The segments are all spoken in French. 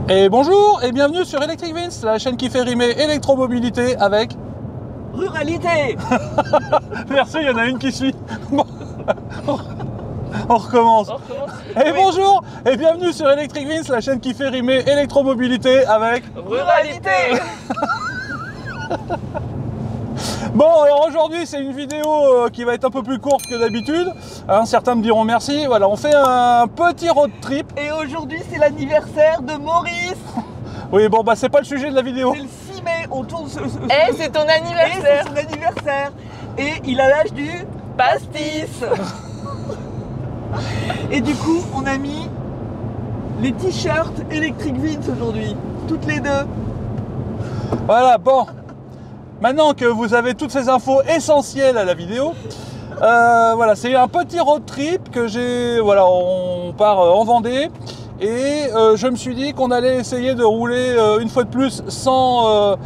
Et bonjour et bienvenue sur Electric Vince, la chaîne qui fait rimer électromobilité avec ruralité. Merci, il y en a une qui suit. Bon. On recommence. Et bonjour et bienvenue sur Electric Vince, la chaîne qui fait rimer électromobilité avec Ruralité. Bon, alors aujourd'hui c'est une vidéo qui va être un peu plus courte que d'habitude. Hein, certains me diront merci. Voilà, on fait un petit road trip. Et aujourd'hui c'est l'anniversaire de Maurice. Oui, bon bah c'est pas le sujet de la vidéo. C'est le 6 mai, on tourne Eh, c'est ton anniversaire. Et c'est son anniversaire. Et il a l'âge du pastis. Et du coup on a mis les t-shirts Electric Vince aujourd'hui, toutes les deux. Voilà, bon. Maintenant que vous avez toutes ces infos essentielles à la vidéo, voilà, c'est un petit road trip que j'ai. Voilà, on part en Vendée et je me suis dit qu'on allait essayer de rouler une fois de plus sans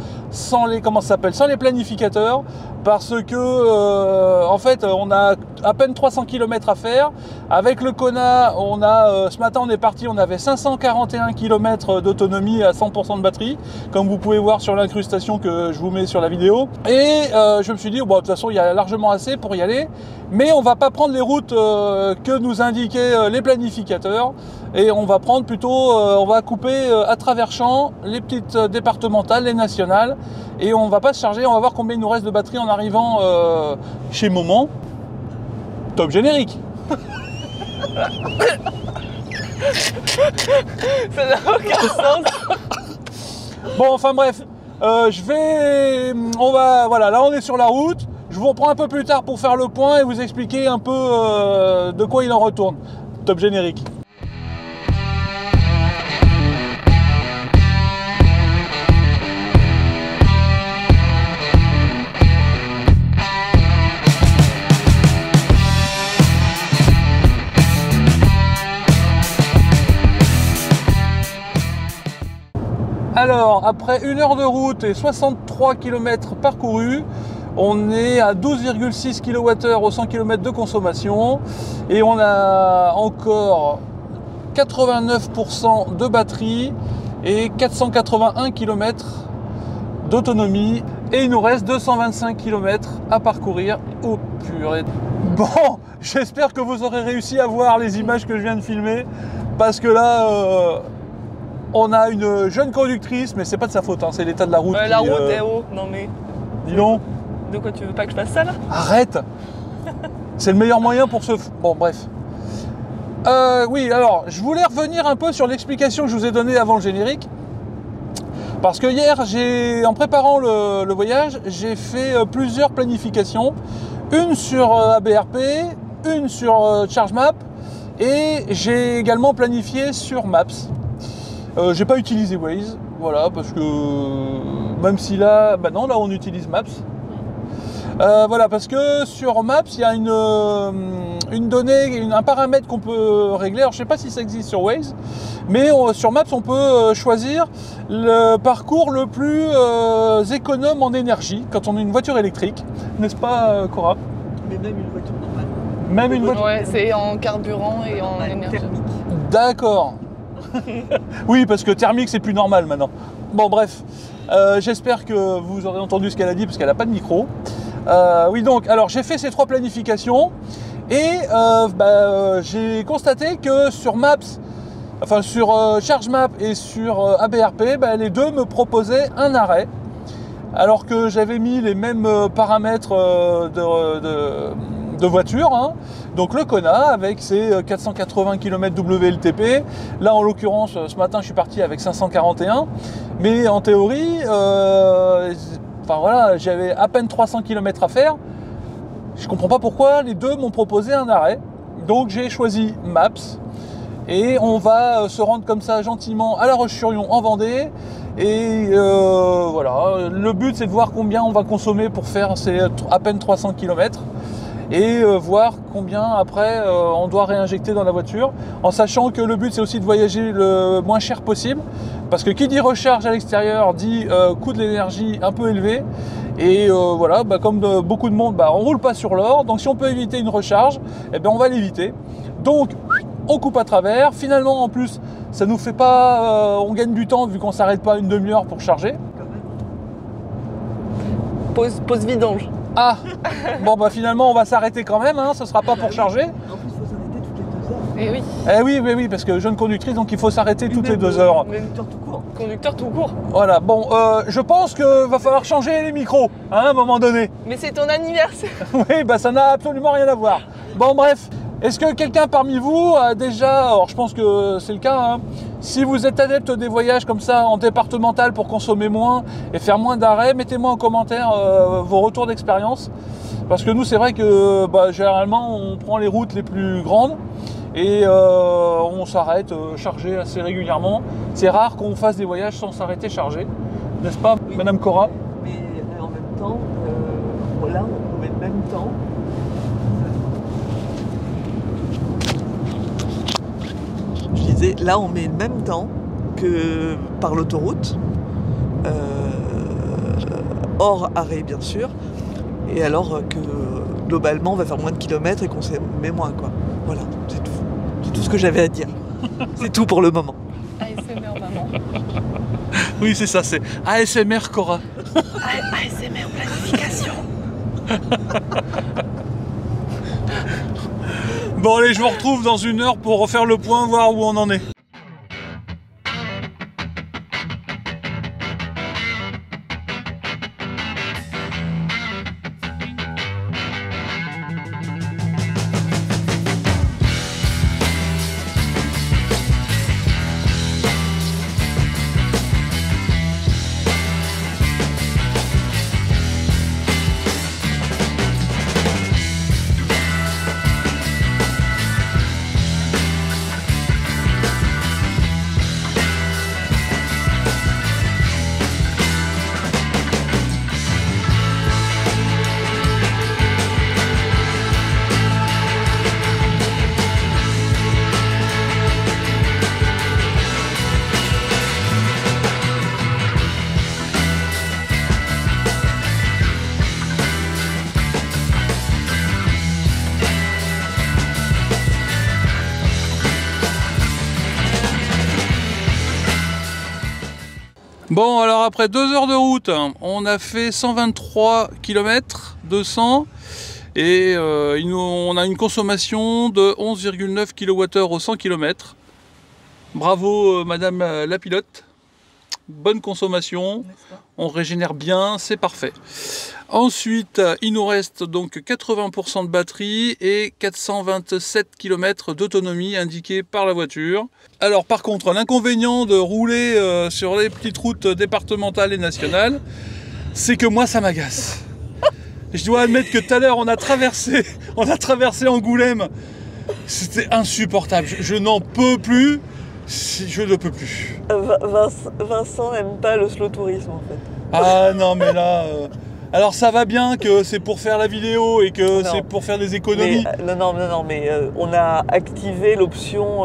les sans les planificateurs, parce que en fait on a à peine 300 km à faire. Avec le Kona, on a ce matin on est parti, on avait 541 km d'autonomie à 100% de batterie, comme vous pouvez voir sur l'incrustation que je vous mets sur la vidéo. Et je me suis dit bon, de toute façon il y a largement assez pour y aller, mais on va pas prendre les routes que nous indiquaient les planificateurs, et on va prendre plutôt, on va couper à travers champs les petites départementales, les nationales, et on va pas se charger. On va voir combien il nous reste de batterie en arrivant chez Momon. Top générique. Ça n'a aucun sens. Bon, enfin bref, voilà, là on est sur la route. Je vous reprends un peu plus tard pour faire le point et vous expliquer un peu de quoi il en retourne. Top générique. Alors, après 1 heure de route et 63 km parcourus, on est à 12,6 kWh au 100 km de consommation et on a encore 89% de batterie et 481 km d'autonomie, et il nous reste 225 km à parcourir. Oh purée. Bon, j'espère que vous aurez réussi à voir les images que je viens de filmer, parce que là on a une jeune conductrice, mais c'est pas de sa faute, hein, c'est l'état de la route. La route est haut. Non mais. Dis donc. De quoi tu veux pas que je fasse ça là? Arrête. C'est le meilleur moyen pour se... Bon, bref. Oui, alors, je voulais revenir un peu sur l'explication que je vous ai donnée avant le générique. Parce que hier, en préparant le voyage, j'ai fait plusieurs planifications. Une sur ABRP, une sur ChargeMap, et j'ai également planifié sur Maps. J'ai pas utilisé Waze, voilà, parce que même si là, bah non, là on utilise Maps. Voilà, parce que sur Maps il y a une donnée, un paramètre qu'on peut régler. Alors je sais pas si ça existe sur Waze, mais sur Maps on peut choisir le parcours le plus économe en énergie quand on a une voiture électrique, n'est-ce pas Cora? Mais même une voiture normale. Même une voiture. Ouais, c'est en carburant et en énergie. Thermique. D'accord. Oui, parce que thermique c'est plus normal maintenant. Bon bref, j'espère que vous aurez entendu ce qu'elle a dit, parce qu'elle n'a pas de micro. Oui, donc alors j'ai fait ces 3 planifications et j'ai constaté que sur Maps, enfin sur ChargeMap et sur ABRP, les deux me proposaient un arrêt, alors que j'avais mis les mêmes paramètres de voiture, hein. Donc le Kona avec ses 480 km WLTP. Là en l'occurrence ce matin je suis parti avec 541, mais en théorie enfin voilà, j'avais à peine 300 km à faire. Je comprends pas pourquoi les deux m'ont proposé un arrêt. Donc j'ai choisi Maps et on va se rendre comme ça gentiment à La Roche-sur-Yon en Vendée. Et voilà, le but c'est de voir combien on va consommer pour faire ces à peine 300 km. Et voir combien après on doit réinjecter dans la voiture, en sachant que le but c'est aussi de voyager le moins cher possible, parce que qui dit recharge à l'extérieur dit coût de l'énergie un peu élevé, et voilà, comme beaucoup de monde, on roule pas sur l'or, donc si on peut éviter une recharge, on va l'éviter. Donc on coupe à travers. Finalement en plus Ça nous fait pas... on gagne du temps vu qu'on s'arrête pas une demi-heure pour charger. Pause vidange. Ah, bon bah finalement on va s'arrêter quand même, hein, ce sera pas pour charger. En plus, il faut s'arrêter toutes les 2 heures. Eh oui. Eh oui, oui, oui, parce que jeune conductrice, donc il faut s'arrêter toutes les 2 heures. Conducteur tout court. Conducteur tout court. Voilà, bon, je pense qu'il va falloir changer les micros, hein, à un moment donné. Mais c'est ton anniversaire. Oui, bah ça n'a absolument rien à voir. Bon, bref, est-ce que quelqu'un parmi vous a déjà, alors je pense que c'est le cas, hein, si vous êtes adepte des voyages comme ça en départemental pour consommer moins et faire moins d'arrêts, mettez-moi en commentaire vos retours d'expérience. Parce que nous, c'est vrai que bah, généralement, on prend les routes les plus grandes et on s'arrête chargé assez régulièrement. C'est rare qu'on fasse des voyages sans s'arrêter chargé, n'est-ce pas, Oui. Madame Cora? Mais en même temps, là, on met le même temps. Je disais, là, on met le même temps que par l'autoroute, hors arrêt, bien sûr. Et alors que globalement, on va faire moins de kilomètres et qu'on s'en met moins, quoi. Voilà, c'est tout. C'est tout ce que j'avais à dire. C'est tout pour le moment. ASMR maman. Oui, c'est ça, c'est ASMR Cora. ASMR planification. Bon allez, je vous retrouve dans 1 heure pour refaire le point, voir où on en est. Bon, alors après 2 heures de route, on a fait 123 km 200 et on a une consommation de 11,9 kWh au 100 km. Bravo Madame la pilote, bonne consommation, on régénère bien, c'est parfait. Ensuite, il nous reste donc 80% de batterie et 427 km d'autonomie indiquée par la voiture. Alors par contre, l'inconvénient de rouler sur les petites routes départementales et nationales, c'est que moi ça m'agace. Je dois admettre que tout à l'heure on a traversé Angoulême, c'était insupportable, je n'en peux plus, je ne peux plus. Vincent n'aime pas le slow tourisme en fait. Ah non mais là... Alors ça va bien que c'est pour faire la vidéo et que c'est pour faire des économies. Mais, mais on a activé l'option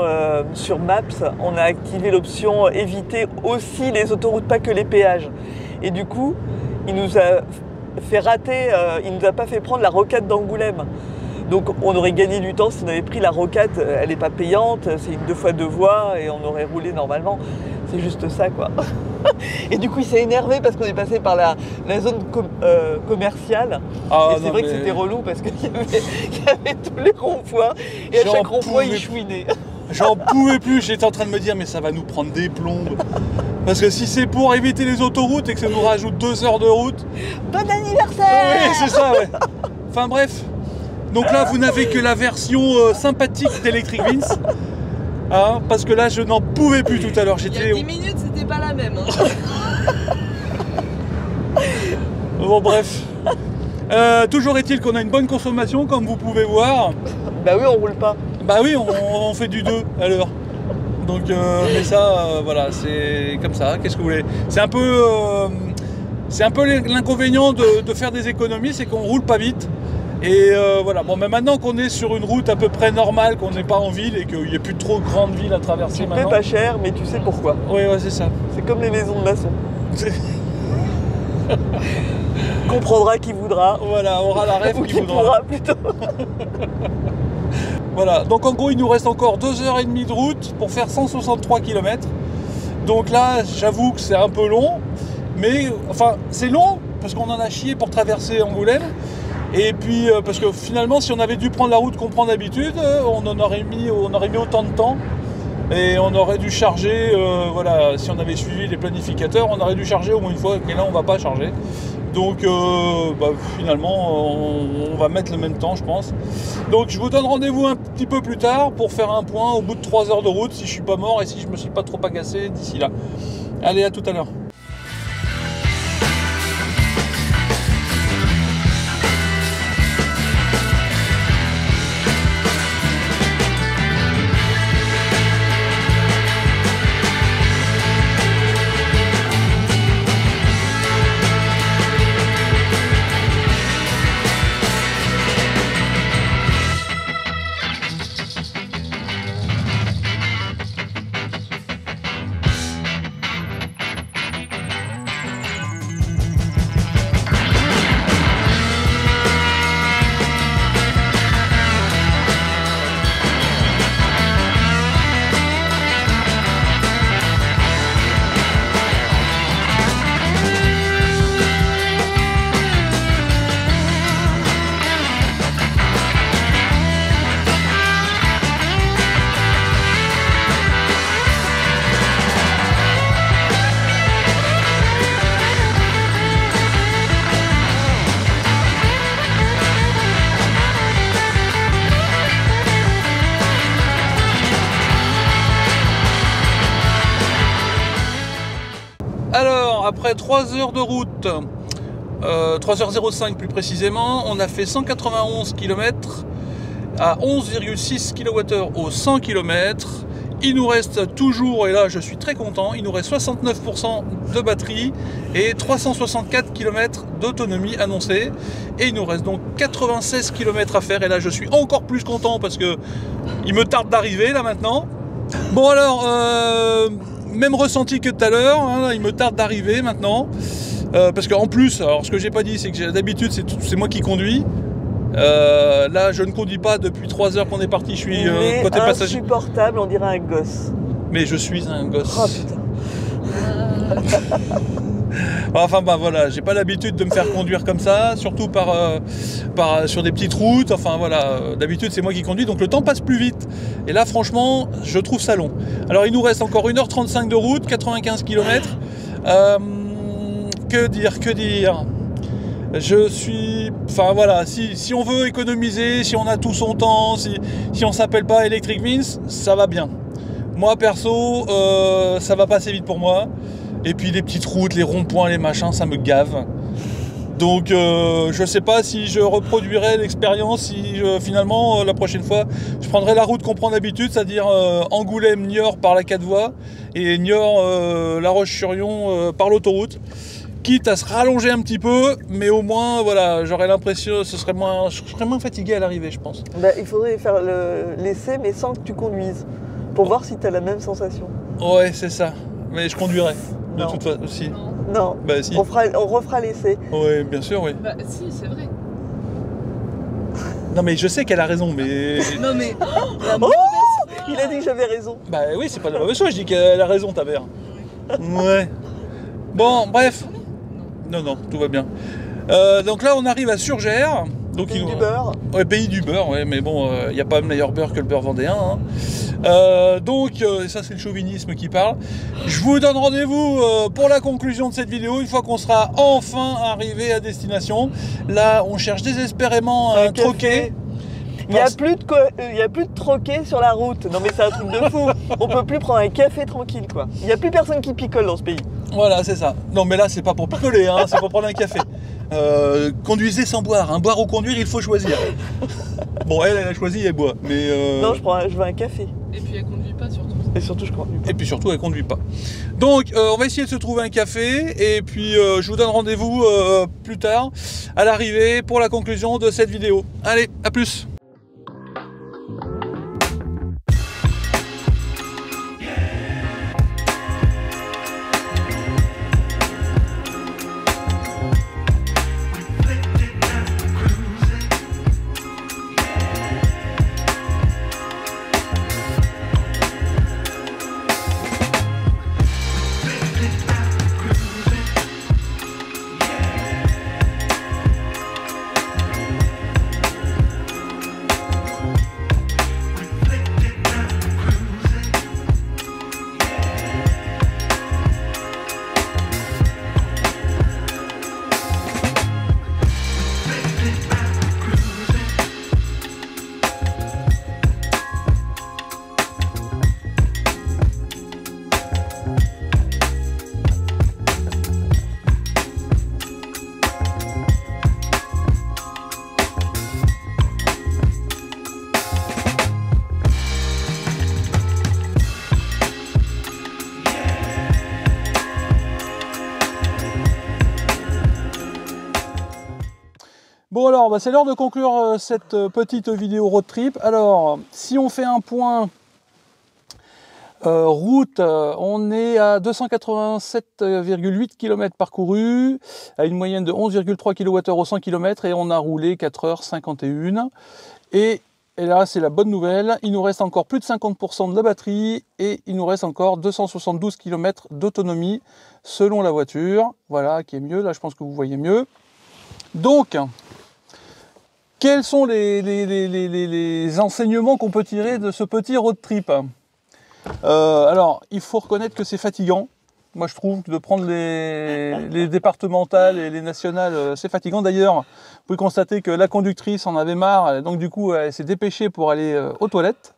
sur Maps, on a activé l'option éviter aussi les autoroutes, pas que les péages. Et du coup, il nous a fait rater, il nous a pas fait prendre la rocade d'Angoulême. Donc on aurait gagné du temps si on avait pris la rocade, elle n'est pas payante, c'est une 2 fois 2 voies et on aurait roulé normalement. C'est juste ça quoi. Et du coup il s'est énervé parce qu'on est passé par la zone commerciale. Ah, et c'est vrai que c'était relou parce qu'il y avait tous les ronds-points et à chaque rond-point il chouinait. J'en pouvais plus, j'étais en train de me dire mais ça va nous prendre des plombes. Parce que si c'est pour éviter les autoroutes et que ça nous rajoute 2 heures de route... Bon anniversaire! Oui c'est ça ouais. Enfin bref. Donc là vous n'avez que la version sympathique d'Electric Vince. Hein, parce que là je n'en pouvais plus tout à l'heure. Il y a 10 minutes c'était pas la même. Hein. Bon bref. Toujours est-il qu'on a une bonne consommation comme vous pouvez voir. Bah oui on roule pas. Bah oui on fait du 2 à l'heure. Donc mais ça voilà c'est comme ça. Qu'est-ce que vous voulez? C'est un peu l'inconvénient de faire des économies, c'est qu'on roule pas vite. Et voilà, bon, mais maintenant qu'on est sur une route à peu près normale, qu'on n'est pas en ville et qu'il n'y a plus trop de grandes villes à traverser Tu maintenant. paies pas cher, mais tu sais pourquoi. Oui, ouais, c'est ça. C'est comme les maisons de maçons. Comprendra qui voudra. Voilà, aura la rêve ou qui qui voudra. pourra plutôt. Voilà, donc en gros il nous reste encore 2h30 de route pour faire 163 km. Donc là j'avoue que c'est un peu long, mais enfin c'est long parce qu'on en a chié pour traverser Angoulême. Et puis parce que finalement si on avait dû prendre la route qu'on prend d'habitude, on aurait mis autant de temps. Et on aurait dû charger, voilà, si on avait suivi les planificateurs, on aurait dû charger au moins une fois, et là on va pas charger. Donc finalement on va mettre le même temps je pense. Donc je vous donne rendez-vous un petit peu plus tard pour faire un point au bout de 3 heures de route si je suis pas mort et si je me suis pas trop agacé d'ici là. Allez, à tout à l'heure. Alors, après 3 heures de route, 3h05 plus précisément, on a fait 191 km à 11,6 kWh au 100 km. Il nous reste toujours, et là je suis très content, il nous reste 69% de batterie et 364 km d'autonomie annoncée. Et il nous reste donc 96 km à faire, et là je suis encore plus content parce que il me tarde d'arriver là maintenant. Bon alors, même ressenti que tout à l'heure, hein, il me tarde d'arriver maintenant. Parce qu'en plus, alors ce que j'ai pas dit, c'est que d'habitude c'est moi qui conduis. Là je ne conduis pas depuis 3 heures qu'on est parti, je suis côté passager. Insupportable, on dirait un gosse. Mais je suis un gosse. Oh putain. Enfin bah voilà, j'ai pas l'habitude de me faire conduire comme ça, surtout sur des petites routes. Enfin voilà, d'habitude c'est moi qui conduis, donc le temps passe plus vite. Et là franchement, je trouve ça long. Alors il nous reste encore 1h35 de route, 95 km. Que dire je suis... Enfin voilà, si on veut économiser, si on a tout son temps, si on s'appelle pas Electric Means, ça va bien. Moi perso, ça va pas assez vite pour moi. Et puis les petites routes, les ronds-points, les machins, ça me gave. Donc je sais pas si je reproduirai l'expérience, si finalement la prochaine fois je prendrai la route qu'on prend d'habitude, c'est-à-dire Angoulême-Niort par la 4 voies et Niort-La Roche-sur-Yon par l'autoroute. Quitte à se rallonger un petit peu, mais au moins voilà, j'aurais l'impression, je serais moins fatigué à l'arrivée, je pense. Bah, il faudrait faire l'essai, mais sans que tu conduises, pour voir si tu as la même sensation. Ouais, c'est ça. Mais je conduirais, de Non. toute façon aussi. Non, Bah si. on refera l'essai. Oui, bien sûr, oui. Bah si, c'est vrai. Non mais je sais qu'elle a raison, mais... Non mais... Oh, il a dit que j'avais raison. Bah oui, c'est pas de la mauvaise chose, je dis qu'elle a raison, ta mère. Ouais. Bon, bref. Non, tout va bien. Donc là, on arrive à Surgères. Donc, Pays du beurre. Ouais, pays du beurre, ouais, mais bon, il n'y a pas meilleur beurre que le beurre vendéen. Hein. Donc, ça c'est le chauvinisme qui parle. Je vous donne rendez-vous pour la conclusion de cette vidéo, une fois qu'on sera enfin arrivé à destination. Là, on cherche désespérément un troquet. Il n'y a plus de troquet sur la route. Non mais c'est un truc de fou. On peut plus prendre un café tranquille quoi. Il n'y a plus personne qui picole dans ce pays. Voilà, c'est ça. Non mais là, c'est pas pour picoler, hein, c'est pour prendre un café. Conduisez sans boire, hein. Boire ou conduire, il faut choisir. Bon, elle a choisi, elle boit. Mais Non, je veux un café. Et puis elle conduit pas surtout. Et surtout, je conduis pas. Et puis surtout, elle conduit pas. Donc, on va essayer de se trouver un café. Et puis, je vous donne rendez-vous plus tard, à l'arrivée, pour la conclusion de cette vidéo. Allez, à plus. Bon alors, bah, c'est l'heure de conclure cette petite vidéo road trip. Alors, si on fait un point route, on est à 287,8 km parcourus, à une moyenne de 11,3 kWh au 100 km et on a roulé 4h51. Et là, c'est la bonne nouvelle, il nous reste encore plus de 50% de la batterie et il nous reste encore 272 km d'autonomie selon la voiture. Voilà, qui est mieux, là je pense que vous voyez mieux. Donc, quels sont les enseignements qu'on peut tirer de ce petit road trip? Alors, il faut reconnaître que c'est fatigant. Moi, je trouve que de prendre les départementales et les nationales, c'est fatigant. D'ailleurs, vous pouvez constater que la conductrice en avait marre, donc du coup, elle s'est dépêchée pour aller aux toilettes.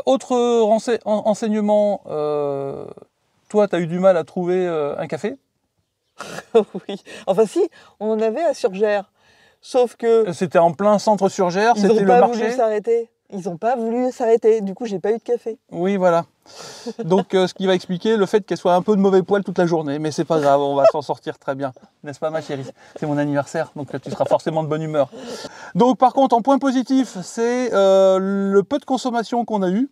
Autre enseignement, toi, tu as eu du mal à trouver un café? Oui, enfin si, on en avait à Surgères. Sauf que C'était en plein centre Surgères, ils c'était n'ont le pas marché. voulu s'arrêter. Ils n'ont pas voulu s'arrêter. Du coup, j'ai pas eu de café. Oui, voilà. Donc, ce qui va expliquer le fait qu'elle soit un peu de mauvais poil toute la journée. Mais c'est pas grave, on va s'en sortir très bien. N'est-ce pas, ma chérie? C'est mon anniversaire, donc tu seras forcément de bonne humeur. Donc, par contre, en point positif, c'est le peu de consommation qu'on a eu.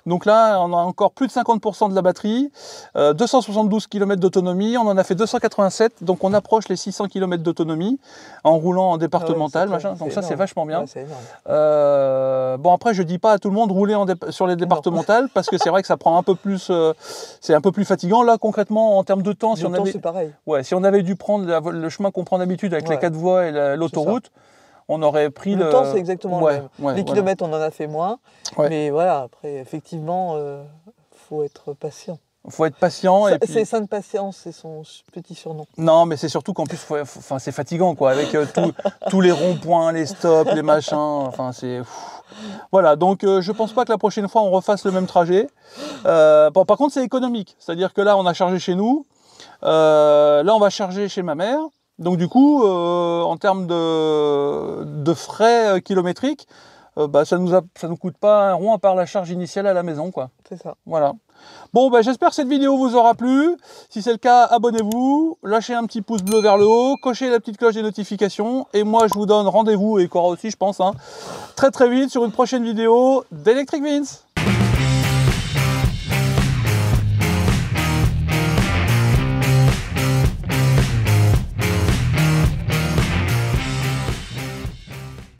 Donc là, on a encore plus de 50% de la batterie, 272 km d'autonomie, on en a fait 287, donc on approche les 600 km d'autonomie en roulant en départemental, machin. Donc ça, c'est vachement bien. Ouais, c'est énorme. Bon, après, je dis pas à tout le monde rouler sur les départementales, parce que c'est vrai que ça prend un peu plus, c'est un peu plus fatigant. Là, concrètement, en termes de temps, si c'est pareil. Ouais, si on avait dû prendre le chemin qu'on prend d'habitude avec les 4 voies et l'autoroute, on aurait pris le temps, c'est exactement le même. Les voilà. kilomètres, on en a fait moins. Ouais. Mais voilà, après, effectivement, faut être patient. Il faut être patient. C'est Sainte Patience, c'est son petit surnom. Non, mais c'est surtout qu'en plus, c'est fatigant, quoi, avec tous les ronds-points, les stops, les machins. Enfin, c'est. Voilà, donc je pense pas que la prochaine fois on refasse le même trajet. Bon, par contre, c'est économique. C'est-à-dire que là, on a chargé chez nous. Là, on va charger chez ma mère. Donc du coup, en termes de frais kilométriques, bah, ça nous coûte pas un rond à part la charge initiale à la maison, quoi. C'est ça. Voilà. Bon, bah, j'espère que cette vidéo vous aura plu. Si c'est le cas, abonnez-vous, lâchez un petit pouce bleu vers le haut, cochez la petite cloche des notifications. Et moi, je vous donne rendez-vous, et Cora aussi, je pense, hein, très très vite sur une prochaine vidéo d'Electric Vince.